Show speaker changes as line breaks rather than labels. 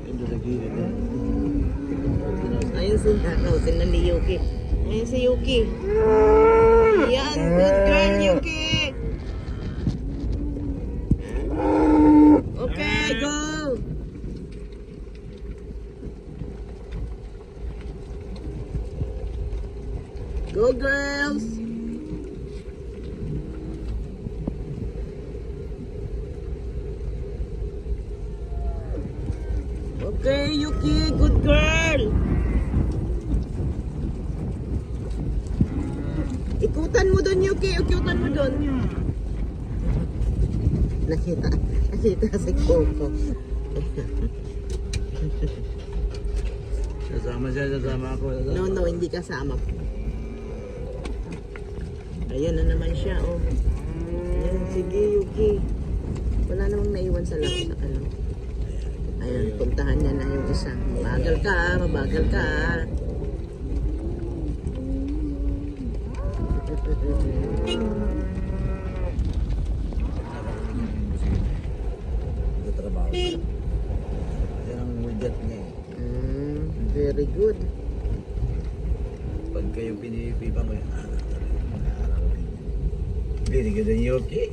Ito sa gilid eh.
Ayun si Rosin na ni Yuki. Ayun si Yuki. Yan, good girl Yuki. Okay, go. Go girls. Okay, Yuki, good girl. Ikutan mo doon, Yuki. Ikutan mo doon. Nakita si Coco.
Sasama siya, sasama ako.
No, hindi kasama. Ayan na naman siya, oh. Ayan, sige, Yuki. Wala namang naiwan sa lang sa ano. Ayan, puntahan niya na yung isa. Mabagal ka, mabagal ka.
Trabaho. Yan ang widget niya eh.
Very good.
Pag kayo pinipipan ko yan, binigyan din yung okay.